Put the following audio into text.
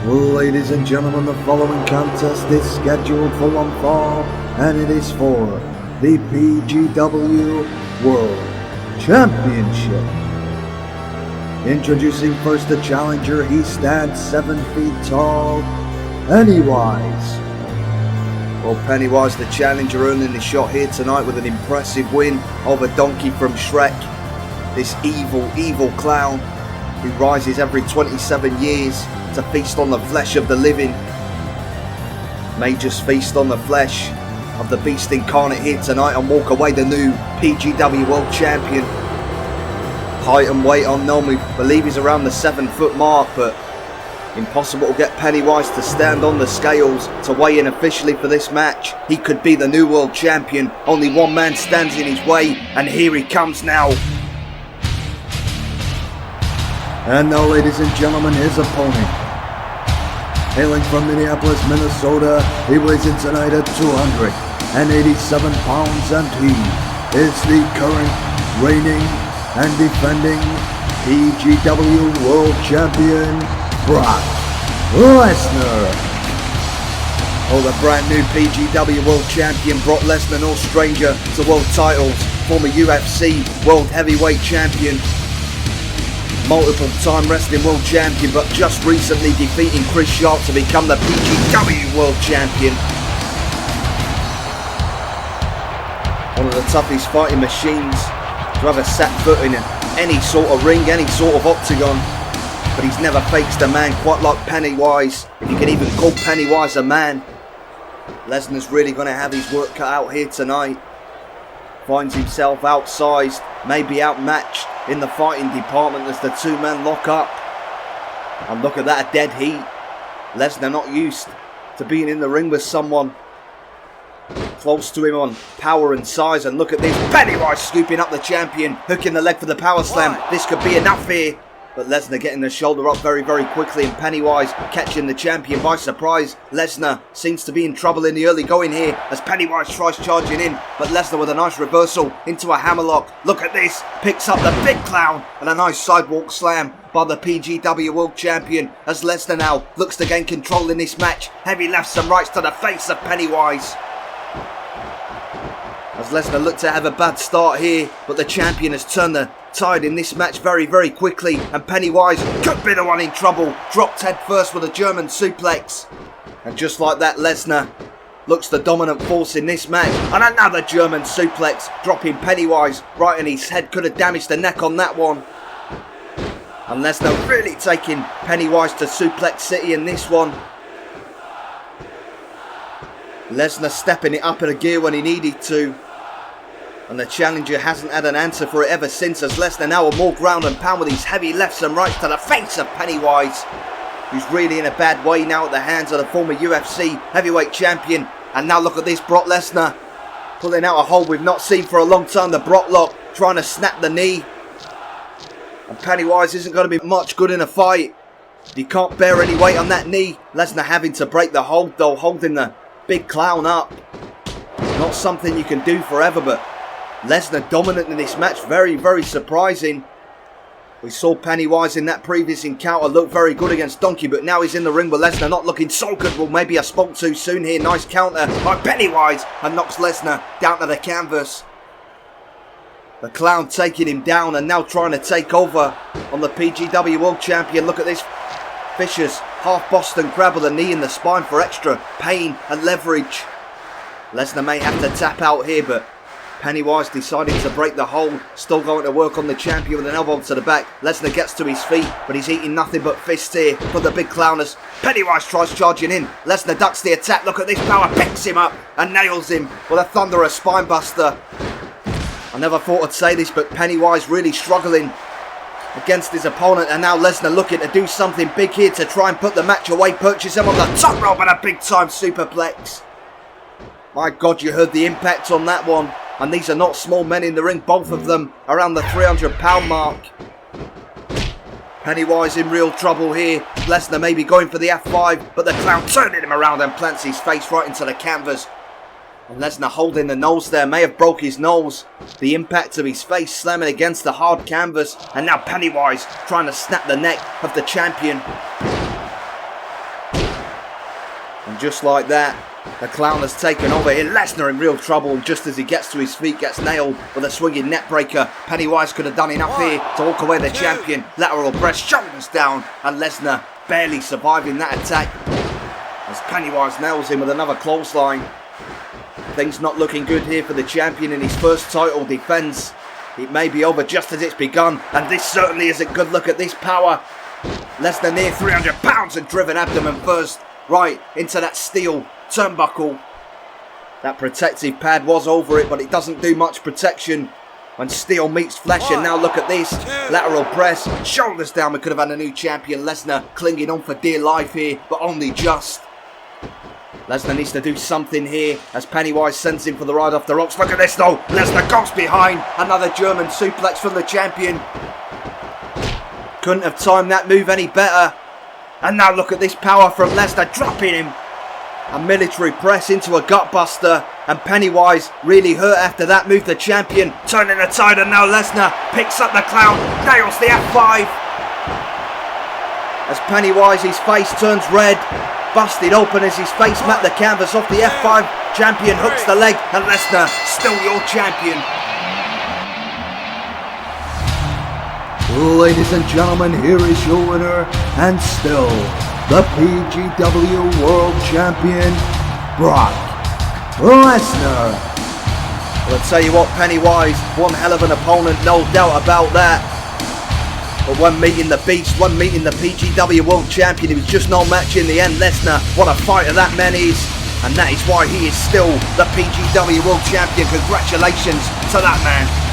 Ladies and gentlemen, the following contest is scheduled for one fall, and it is for the PGW World Championship. Introducing first the challenger, he stands 7 feet tall, Pennywise. Well, Pennywise, the challenger, earning the shot here tonight with an impressive win over Donkey from Shrek. This evil clown who rises every 27 years to feast on the flesh of the living. May just feast on the flesh of the beast incarnate here tonight and walk away the new PGW World Champion. Height and weight unknown, we believe he's around the 7 foot mark, but impossible to get Pennywise to stand on the scales to weigh in officially for this match. He could be the new world champion. Only one man stands in his way, and here he comes now. And now, ladies and gentlemen, his opponent. Hailing from Minneapolis, Minnesota, he weighs in tonight at 287 pounds, and he is the current reigning and defending PGW World Champion, Brock Lesnar. Oh, the brand new PGW World Champion, Brock Lesnar, no stranger to world titles. Former UFC World Heavyweight Champion, multiple time wrestling world champion, but just recently defeating Chris Sharp to become the PGW World Champion. One of the toughest fighting machines to ever set foot in any sort of ring, any sort of octagon. But he's never faced a man quite like Pennywise, if you can even call Pennywise a man. Lesnar's really going to have his work cut out here tonight. Finds himself outsized, maybe outmatched in the fighting department as the two men lock up. And look at that, a dead heat. Lesnar not used to being in the ring with someone close to him on power and size, and look at this, Pennywise scooping up the champion, hooking the leg for the power slam. This could be enough here, but Lesnar getting the shoulder up very quickly, and Pennywise catching the champion by surprise. Lesnar seems to be in trouble in the early going here as Pennywise tries charging in, but Lesnar with a nice reversal into a hammerlock. Look at this, picks up the big clown, and a nice sidewalk slam by the PGW World Champion as Lesnar now looks to gain control in this match. Heavy lefts and rights to the face of Pennywise. As Lesnar looked to have a bad start here, but the champion has turned the tide in this match very quickly, and Pennywise could be the one in trouble. Dropped head first with a German suplex, and just like that, Lesnar looks the dominant force in this match, and another German suplex, dropping Pennywise right in his head. Could have damaged the neck on that one. And Lesnar really taking Pennywise to Suplex City in this one. Lesnar stepping it up in a gear when he needed to, and the challenger hasn't had an answer for it ever since, as Lesnar now on more ground and pound with his heavy lefts and rights to the face of Pennywise, who's really in a bad way now at the hands of the former UFC heavyweight champion. And now look at this, Brock Lesnar pulling out a hold we've not seen for a long time, the Brock Lock, trying to snap the knee. And Pennywise isn't going to be much good in a fight. He can't bear any weight on that knee. Lesnar having to break the hold though, holding the big clown up. Not something you can do forever, but Lesnar dominant in this match, very surprising. We saw Pennywise in that previous encounter look very good against Donkey, but now he's in the ring with Lesnar not looking so good. Well, maybe I spoke too soon here. Nice counter by Pennywise and knocks Lesnar down to the canvas. The clown taking him down and now trying to take over on the PGW World Champion. Look at this vicious half Boston crab with a knee in the spine for extra pain and leverage. Lesnar may have to tap out here, but Pennywise deciding to break the hold, still going to work on the champion with an elbow to the back. Lesnar gets to his feet, but he's eating nothing but fists here for the big clown as Pennywise tries charging in. Lesnar ducks the attack. Look at this power, picks him up and nails him with a thunderous spine buster. I never thought I'd say this, but Pennywise really struggling against his opponent, and now Lesnar looking to do something big here to try and put the match away. Perches him on the top rope and a big time superplex. My God, you heard the impact on that one. And these are not small men in the ring, both of them around the 300-pound mark. Pennywise in real trouble here. Lesnar maybe going for the F5, but the clown turning him around and plants his face right into the canvas. And Lesnar holding the nose there, may have broke his nose. The impact of his face slamming against the hard canvas. And now Pennywise trying to snap the neck of the champion. And just like that, the clown has taken over here. Lesnar in real trouble, just as he gets to his feet, gets nailed with a swinging net breaker. Pennywise could have done enough here to walk away the champion. Lateral press, shoulders down, and Lesnar barely surviving that attack as Pennywise nails him with another clothesline. Things not looking good here for the champion in his first title defense. It may be over just as it's begun, and this certainly isn't good. Look at this power. Lesnar near 300 pounds and driven abdomen first, right into that steel turnbuckle. That protective pad was over it, but it doesn't do much protection when steel meets flesh. And now look at this, lateral press, shoulders down. We could have had a new champion. Lesnar clinging on for dear life here, but only just. Lesnar needs to do something here as Pennywise sends him for the ride off the ropes. Look at this though, Lesnar goes behind. Another German suplex from the champion. Couldn't have timed that move any better. And now look at this power from Lesnar, dropping him. A military press into a gutbuster, and Pennywise really hurt after that move. The champion turning the tide, and now Lesnar picks up the clown, nails the F5. As Pennywise, his face turns red, busted open as his face met the canvas off the F5. Champion hooks the leg, and Lesnar still your champion. Ladies and gentlemen, here is your winner, and still the PGW World Champion, Brock Lesnar. Well, I'll tell you what, Pennywise, one hell of an opponent, no doubt about that. But when meeting the Beast, when meeting the PGW World Champion, he was just no match in the end. Lesnar, what a fighter that man is. And that is why he is still the PGW World Champion. Congratulations to that man.